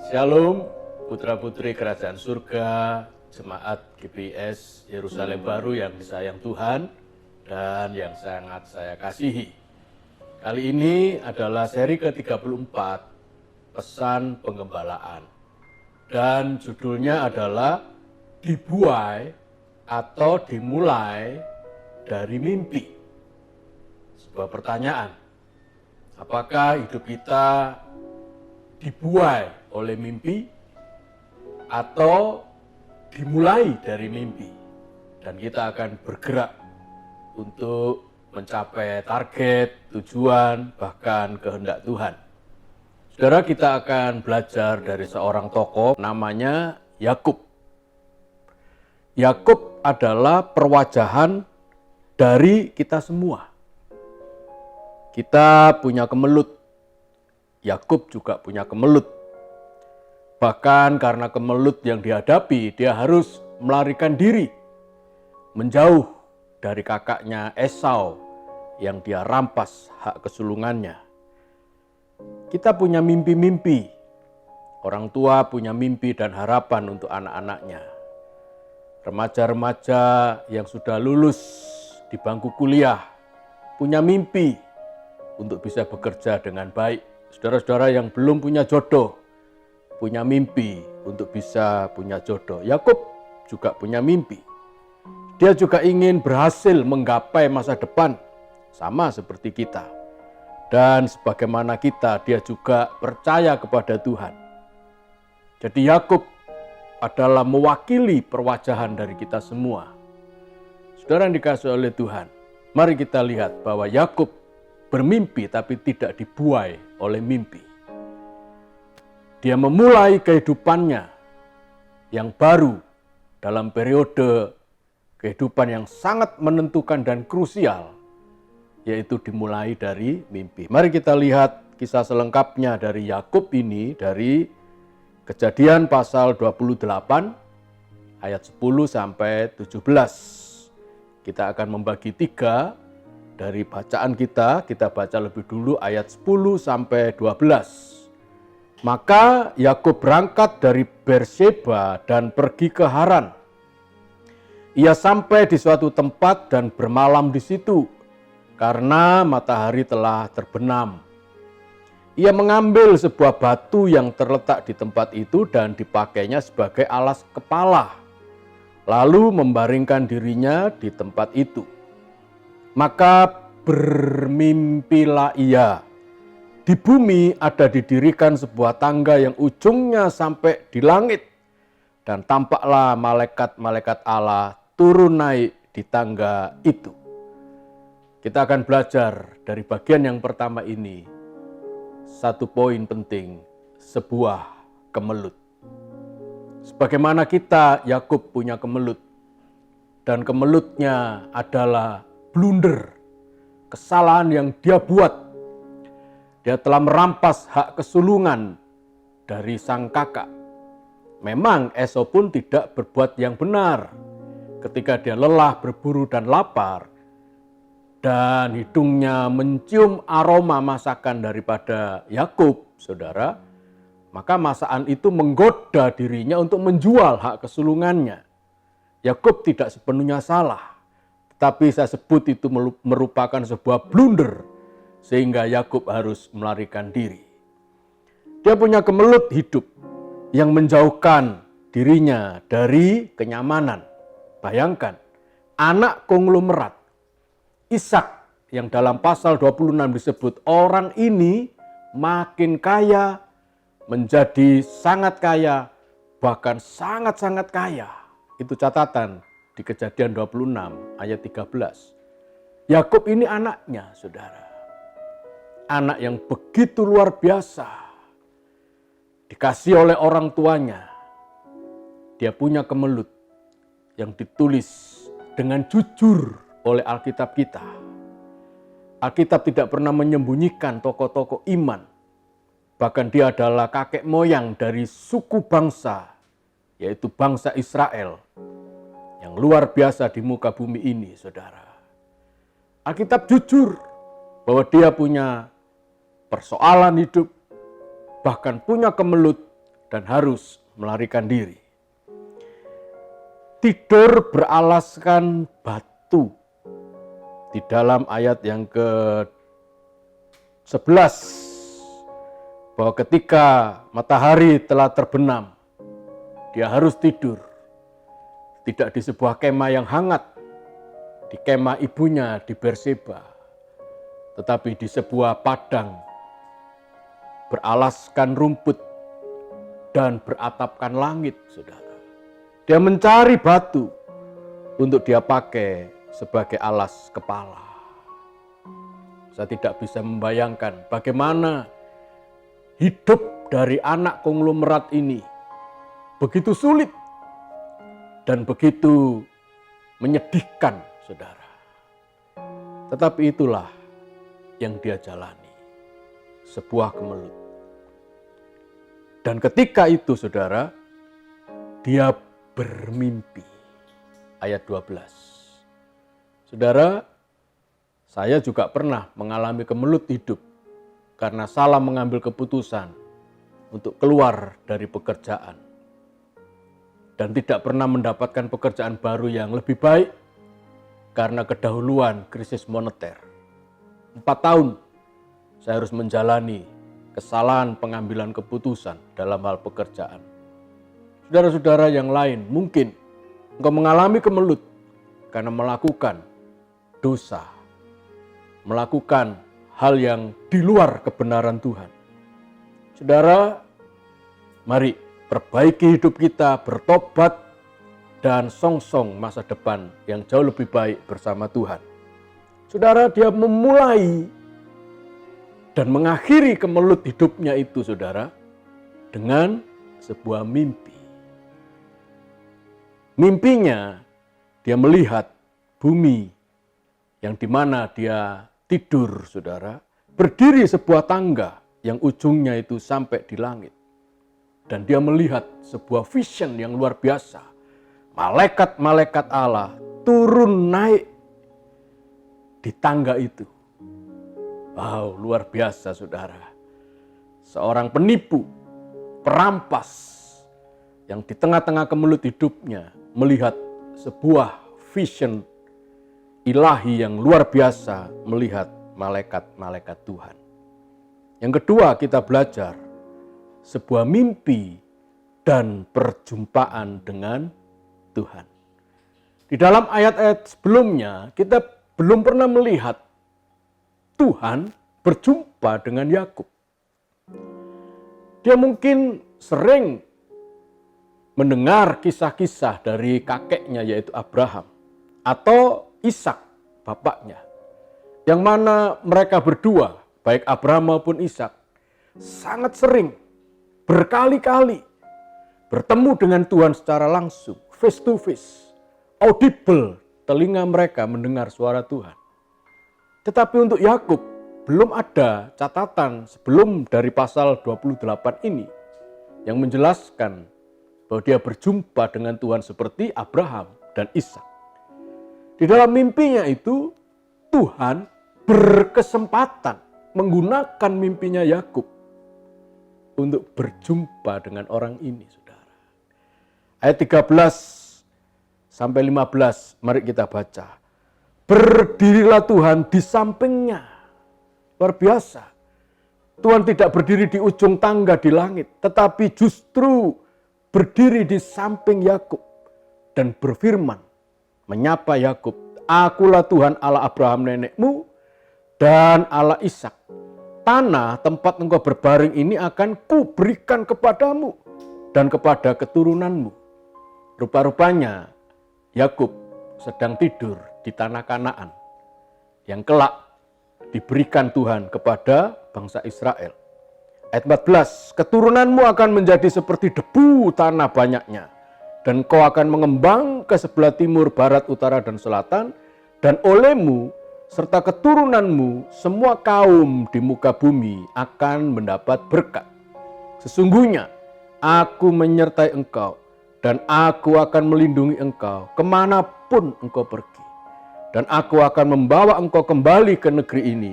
Shalom, putra-putri kerajaan surga, jemaat GBIS Yerusalem Baru yang disayang Tuhan dan yang sangat saya kasihi. Kali ini adalah seri ke-34, Pesan Penggembalaan. Dan judulnya adalah Dibuai atau Dimulai dari Mimpi. Sebuah pertanyaan, apakah hidup kita dibuai oleh mimpi atau dimulai dari mimpi, dan kita akan bergerak untuk mencapai target, tujuan, bahkan kehendak Tuhan. Saudara, kita akan belajar dari seorang tokoh namanya Yakub. Yakub adalah perwajahan dari kita semua. Kita punya kemelut, Yakub juga punya kemelut. Bahkan karena kemelut yang dihadapi, dia harus melarikan diri, menjauh dari kakaknya Esau yang dia rampas hak kesulungannya. Kita punya mimpi-mimpi. Orang tua punya mimpi dan harapan untuk anak-anaknya. Remaja-remaja yang sudah lulus di bangku kuliah punya mimpi untuk bisa bekerja dengan baik. Saudara-saudara yang belum punya jodoh, punya mimpi untuk bisa punya jodoh. Yakub juga punya mimpi. Dia juga ingin berhasil menggapai masa depan, sama seperti kita. Dan sebagaimana kita, dia juga percaya kepada Tuhan. Jadi Yakub adalah mewakili perwajahan dari kita semua. Saudara yang dikasihi oleh Tuhan, mari kita lihat bahwa Yakub bermimpi tapi tidak dibuai oleh mimpi. Dia memulai kehidupannya yang baru dalam periode kehidupan yang sangat menentukan dan krusial, yaitu dimulai dari mimpi. Mari kita lihat kisah selengkapnya dari Yakub ini dari Kejadian pasal 28 ayat 10 sampai 17. Kita akan membagi 3 dari bacaan kita baca lebih dulu ayat 10 sampai 12. Maka Yakub berangkat dari Berseba dan pergi ke Haran. Ia sampai di suatu tempat dan bermalam di situ karena matahari telah terbenam. Ia mengambil sebuah batu yang terletak di tempat itu dan dipakainya sebagai alas kepala, lalu membaringkan dirinya di tempat itu. Maka bermimpilah ia. Di bumi ada didirikan sebuah tangga yang ujungnya sampai di langit. Dan tampaklah malaikat-malaikat Allah turun naik di tangga itu. Kita akan belajar dari bagian yang pertama ini. Satu poin penting, sebuah kemelut. Sebagaimana kita, Yakub punya kemelut. Dan kemelutnya adalah blunder, kesalahan yang dia buat. Dia telah merampas hak kesulungan dari sang kakak. Memang Esau pun tidak berbuat yang benar. Ketika dia lelah, berburu dan lapar, dan hidungnya mencium aroma masakan daripada Yakub, saudara, maka masakan itu menggoda dirinya untuk menjual hak kesulungannya. Yakub tidak sepenuhnya salah. Tapi saya sebut itu merupakan sebuah blunder sehingga Yakub harus melarikan diri. Dia punya kemelut hidup yang menjauhkan dirinya dari kenyamanan. Bayangkan, anak konglomerat Ishak yang dalam pasal 26 disebut orang ini makin kaya, menjadi sangat kaya, bahkan sangat-sangat kaya. Itu catatan di Kejadian 26 ayat 13. Yakub ini anaknya, saudara. Anak yang begitu luar biasa. Dikasih oleh orang tuanya. Dia punya kemelut yang ditulis dengan jujur oleh Alkitab kita. Alkitab tidak pernah menyembunyikan tokoh-tokoh iman. Bahkan dia adalah kakek moyang dari suku bangsa, yaitu bangsa Israel, yang luar biasa di muka bumi ini, saudara. Alkitab jujur bahwa dia punya persoalan hidup, bahkan punya kemelut dan harus melarikan diri. Tidur beralaskan batu. Di dalam ayat yang ke-11, bahwa ketika matahari telah terbenam, dia harus tidur. Tidak di sebuah kemah yang hangat, di kemah ibunya di Berseba, tetapi di sebuah padang beralaskan rumput dan beratapkan langit, saudara. Dia mencari batu untuk dia pakai sebagai alas kepala. Saya tidak bisa membayangkan bagaimana hidup dari anak konglomerat ini begitu sulit dan begitu menyedihkan, saudara. Tetapi itulah yang dia jalani, sebuah kemelut. Dan ketika itu, saudara, dia bermimpi. Ayat 12. Saudara, saya juga pernah mengalami kemelut hidup karena salah mengambil keputusan untuk keluar dari pekerjaan. Dan tidak pernah mendapatkan pekerjaan baru yang lebih baik karena kedahuluan krisis moneter. 4 tahun saya harus menjalani kesalahan pengambilan keputusan dalam hal pekerjaan. Saudara-saudara yang lain, mungkin engkau mengalami kemelut karena melakukan dosa, melakukan hal yang di luar kebenaran Tuhan. Saudara, mari perbaiki hidup kita, bertobat, dan songsong masa depan yang jauh lebih baik bersama Tuhan. Saudara, dia memulai dan mengakhiri kemelut hidupnya itu, saudara, dengan sebuah mimpi. Mimpinya, dia melihat bumi yang dimana dia tidur, saudara, berdiri sebuah tangga yang ujungnya itu sampai di langit. Dan dia melihat sebuah vision yang luar biasa. Malaikat-malaikat Allah turun naik di tangga itu. Wow, luar biasa, saudara. Seorang penipu, perampas, yang di tengah-tengah kemelut hidupnya melihat sebuah vision ilahi yang luar biasa, melihat malaikat-malaikat Tuhan. Yang kedua, kita belajar sebuah mimpi dan perjumpaan dengan Tuhan. Di dalam ayat-ayat sebelumnya, kita belum pernah melihat Tuhan berjumpa dengan Yakub. Dia mungkin sering mendengar kisah-kisah dari kakeknya, yaitu Abraham, atau Ishak, bapaknya, yang mana mereka berdua, baik Abraham maupun Ishak, sangat sering berkali-kali bertemu dengan Tuhan secara langsung, face to face, audible, telinga mereka mendengar suara Tuhan. Tetapi untuk Yakub belum ada catatan sebelum dari pasal 28 ini yang menjelaskan bahwa dia berjumpa dengan Tuhan seperti Abraham dan Ishak. Di dalam mimpinya itu, Tuhan berkesempatan menggunakan mimpinya Yakub untuk berjumpa dengan orang ini, saudara. Ayat 13 sampai 15, mari kita baca. Berdirilah Tuhan di sampingnya. Luar biasa. Tuhan tidak berdiri di ujung tangga di langit, tetapi justru berdiri di samping Yakub dan berfirman, menyapa Yakub, "Akulah Tuhan Allah Abraham nenekmu dan Allah Ishak. Tanah tempat engkau berbaring ini akan kuberikan kepadamu dan kepada keturunanmu." Rupa-rupanya Yakub sedang tidur di tanah Kanaan yang kelak diberikan Tuhan kepada bangsa Israel. Ayat 14, keturunanmu akan menjadi seperti debu tanah banyaknya, dan kau akan mengembang ke sebelah timur, barat, utara, dan selatan, dan olehmu serta keturunanmu semua kaum di muka bumi akan mendapat berkat. Sesungguhnya aku menyertai engkau, dan aku akan melindungi engkau kemanapun engkau pergi. Dan aku akan membawa engkau kembali ke negeri ini,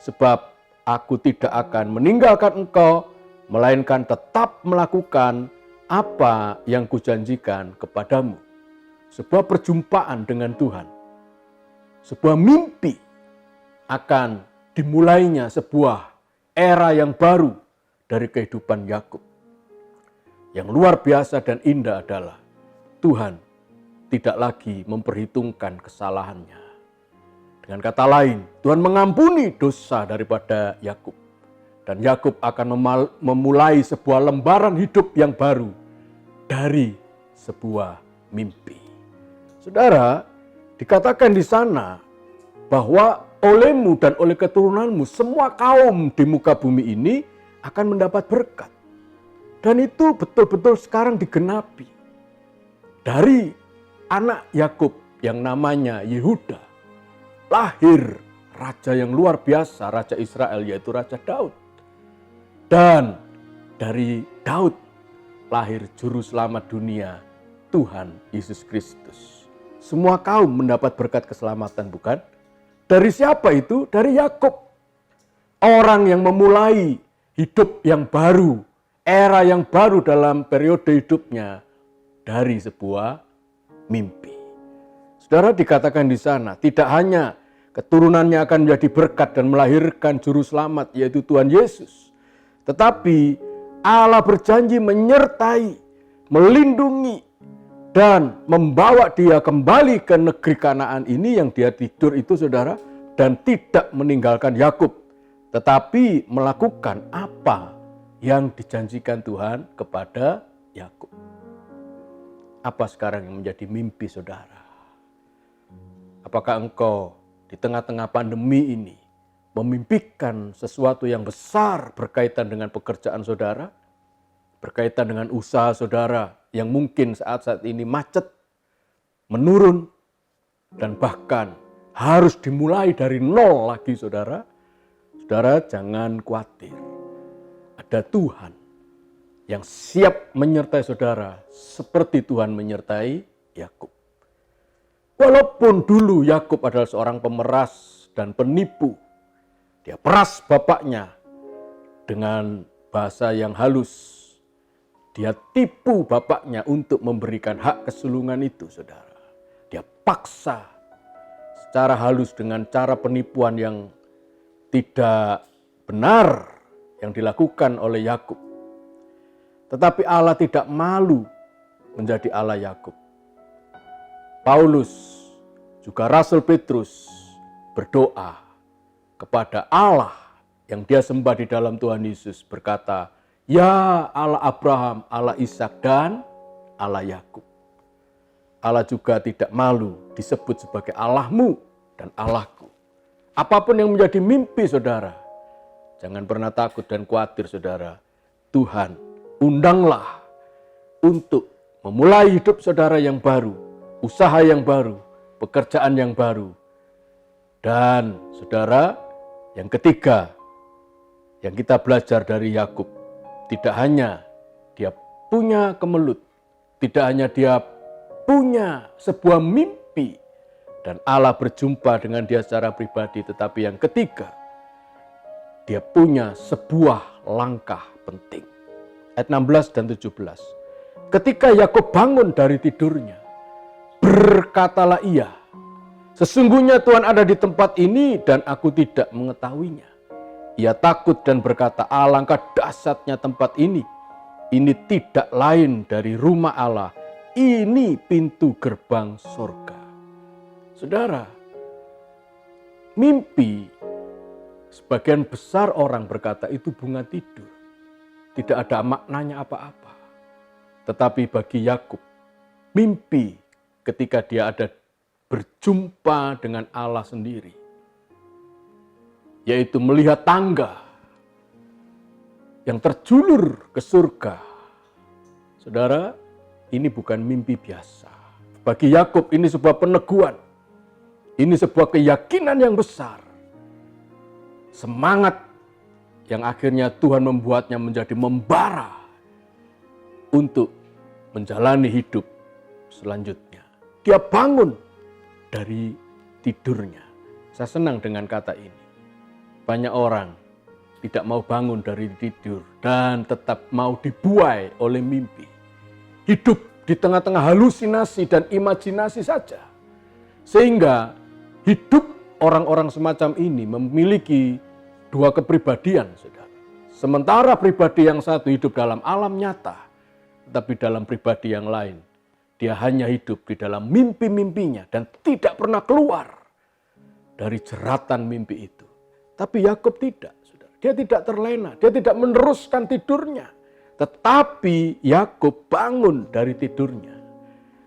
sebab aku tidak akan meninggalkan engkau melainkan tetap melakukan apa yang kujanjikan kepadamu. Sebuah perjumpaan dengan Tuhan, sebuah mimpi akan dimulainya sebuah era yang baru dari kehidupan Yakub. Yang luar biasa dan indah adalah Tuhan tidak lagi memperhitungkan kesalahannya. Dengan kata lain, Tuhan mengampuni dosa daripada Yakub. Dan Yakub akan memulai sebuah lembaran hidup yang baru dari sebuah mimpi. Saudara, dikatakan di sana bahwa olehmu dan oleh keturunanmu semua kaum di muka bumi ini akan mendapat berkat. Dan itu betul-betul sekarang digenapi. Dari anak Yakub yang namanya Yehuda, lahir raja yang luar biasa, raja Israel, yaitu Raja Daud. Dan dari Daud lahir juru selamat dunia, Tuhan Yesus Kristus. Semua kaum mendapat berkat keselamatan, bukan? Dari siapa itu? Dari Yakub. Orang yang memulai hidup yang baru, era yang baru dalam periode hidupnya dari sebuah mimpi. Saudara, dikatakan di sana, tidak hanya keturunannya akan menjadi berkat dan melahirkan juru selamat, yaitu Tuhan Yesus. Tetapi Allah berjanji menyertai, melindungi, dan membawa dia kembali ke negeri Kanaan ini yang dia tidur itu, saudara, dan tidak meninggalkan Yakub, tetapi melakukan apa yang dijanjikan Tuhan kepada Yakub. Apa sekarang yang menjadi mimpi saudara? Apakah engkau di tengah-tengah pandemi ini memimpikan sesuatu yang besar berkaitan dengan pekerjaan saudara, berkaitan dengan usaha saudara yang mungkin saat-saat ini macet, menurun, dan bahkan harus dimulai dari nol lagi saudara? Saudara, jangan khawatir. Ada Tuhan yang siap menyertai saudara seperti Tuhan menyertai Yakub. Walaupun dulu Yakub adalah seorang pemeras dan penipu, dia peras bapaknya dengan bahasa yang halus. Dia tipu bapaknya untuk memberikan hak kesulungan itu, saudara. Dia paksa secara halus dengan cara penipuan yang tidak benar yang dilakukan oleh Yakub. Tetapi Allah tidak malu menjadi Allah Yakub. Paulus, juga Rasul Petrus berdoa kepada Allah yang dia sembah di dalam Tuhan Yesus, berkata, "Ya Allah Abraham, Allah Ishak, dan Allah Yakub." Allah juga tidak malu disebut sebagai Allahmu dan Allahku. Apapun yang menjadi mimpi saudara, jangan pernah takut dan khawatir saudara. Tuhan undanglah untuk memulai hidup saudara yang baru, usaha yang baru, pekerjaan yang baru. Dan saudara, yang ketiga yang kita belajar dari Yakub, tidak hanya dia punya kemelut, tidak hanya dia punya sebuah mimpi dan Allah berjumpa dengan dia secara pribadi, tetapi yang ketiga, dia punya sebuah langkah penting. Ayat 16 dan 17. Ketika Yakub bangun dari tidurnya, berkatalah ia, "Sesungguhnya Tuhan ada di tempat ini dan aku tidak mengetahuinya." Ia takut dan berkata, "Alangkah dahsyatnya tempat ini. Ini tidak lain dari rumah Allah. Ini pintu gerbang surga." Saudara, mimpi sebagian besar orang berkata itu bunga tidur. Tidak ada maknanya apa-apa. Tetapi bagi Yakub, mimpi ketika dia ada berjumpa dengan Allah sendiri, yaitu melihat tangga yang terjulur ke surga. Saudara, ini bukan mimpi biasa. Bagi Yakub ini sebuah peneguhan. Ini sebuah keyakinan yang besar. Semangat yang akhirnya Tuhan membuatnya menjadi membara untuk menjalani hidup selanjutnya. Dia bangun dari tidurnya. Saya senang dengan kata ini. Banyak orang tidak mau bangun dari tidur dan tetap mau dibuai oleh mimpi. Hidup di tengah-tengah halusinasi dan imajinasi saja. Sehingga hidup orang-orang semacam ini memiliki dua kepribadian, saudara. Sementara pribadi yang satu hidup dalam alam nyata, tetapi dalam pribadi yang lain, dia hanya hidup di dalam mimpi-mimpinya dan tidak pernah keluar dari jeratan mimpi itu. Tapi Yakub tidak, saudara. Dia tidak terlena, dia tidak meneruskan tidurnya. Tetapi Yakub bangun dari tidurnya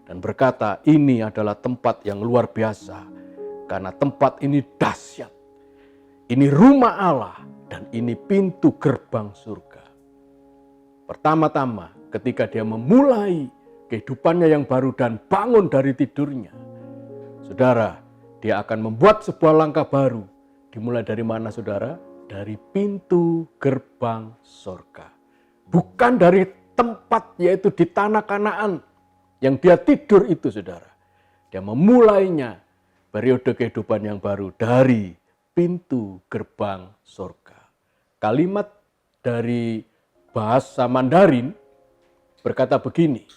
dan berkata, ini adalah tempat yang luar biasa karena tempat ini dahsyat. Ini rumah Allah dan ini pintu gerbang surga. Pertama-tama ketika dia memulai kehidupannya yang baru dan bangun dari tidurnya, saudara, dia akan membuat sebuah langkah baru. Dimulai dari mana, saudara? Dari pintu gerbang surga. Bukan dari tempat, yaitu di tanah Kanaan yang dia tidur itu, saudara. Dia memulainya periode kehidupan yang baru dari pintu gerbang surga. Kalimat dari bahasa Mandarin berkata begini,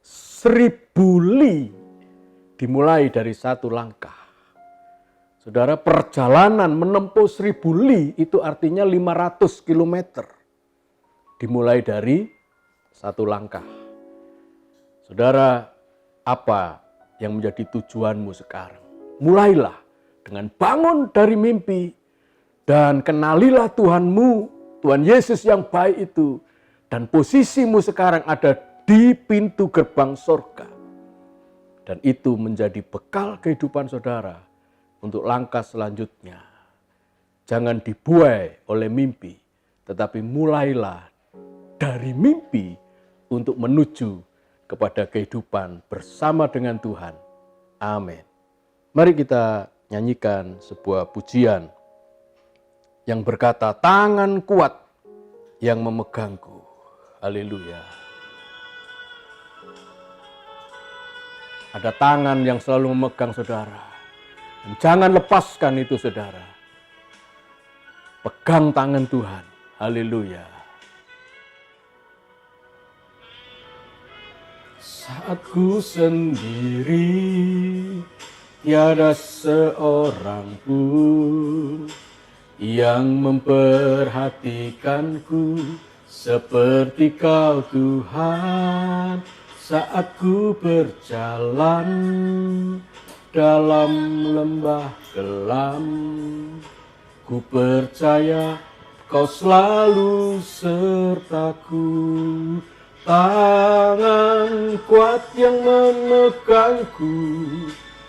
1000 li dimulai dari satu langkah. Saudara, perjalanan menempuh 1000 li itu artinya 500 kilometer. Dimulai dari satu langkah. Saudara, apa yang menjadi tujuanmu sekarang? Mulailah dengan bangun dari mimpi dan kenalilah Tuhanmu, Tuhan Yesus yang baik itu. Dan posisimu sekarang ada di pintu gerbang surga. Dan itu menjadi bekal kehidupan saudara untuk langkah selanjutnya. Jangan dibuai oleh mimpi, tetapi mulailah dari mimpi untuk menuju kepada kehidupan bersama dengan Tuhan. Amin. Mari kita nyanyikan sebuah pujian yang berkata, tangan kuat yang memegangku. Haleluya. Ada tangan yang selalu memegang saudara. Dan jangan lepaskan itu, saudara. Pegang tangan Tuhan. Haleluya. Saat ku sendiri, tiada seorang pun yang memperhatikanku seperti Kau, Tuhan. Saat ku berjalan dalam lembah kelam, ku percaya Kau selalu sertaku. Tangan kuat yang memegangku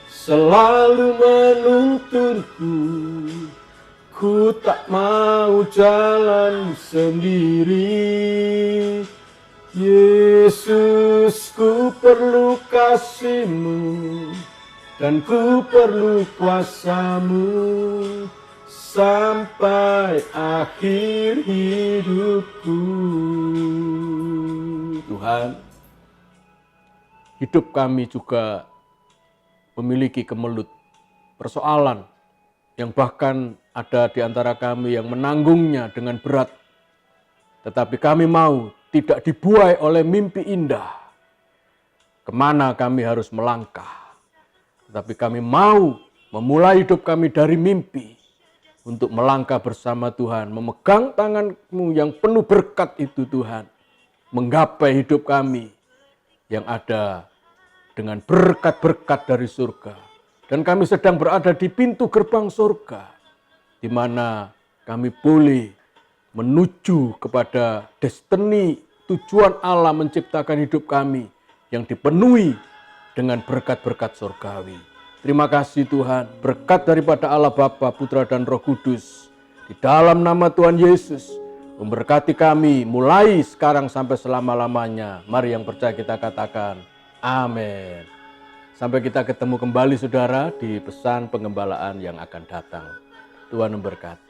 selalu menuntunku. Ku tak mau jalan sendiri. Yesus, ku perlu kasih-Mu dan ku perlu kuasa-Mu sampai akhir hidupku. Tuhan, hidup kami juga memiliki kemelut, persoalan yang bahkan ada di antara kami yang menanggungnya dengan berat. Tetapi kami mau tidak dibuai oleh mimpi indah. Kemana kami harus melangkah. Tetapi kami mau memulai hidup kami dari mimpi untuk melangkah bersama Tuhan, memegang tangan-Mu yang penuh berkat itu, Tuhan. Menggapai hidup kami yang ada dengan berkat-berkat dari surga. Dan kami sedang berada di pintu gerbang surga, di mana kami boleh menuju kepada destiny, tujuan Allah menciptakan hidup kami yang dipenuhi dengan berkat-berkat surgawi. Terima kasih Tuhan, berkat daripada Allah Bapa, Putra dan Roh Kudus, di dalam nama Tuhan Yesus, memberkati kami mulai sekarang sampai selama-lamanya. Mari yang percaya kita katakan, amin. Sampai kita ketemu kembali saudara di pesan pengembalaan yang akan datang. Tuhan memberkati.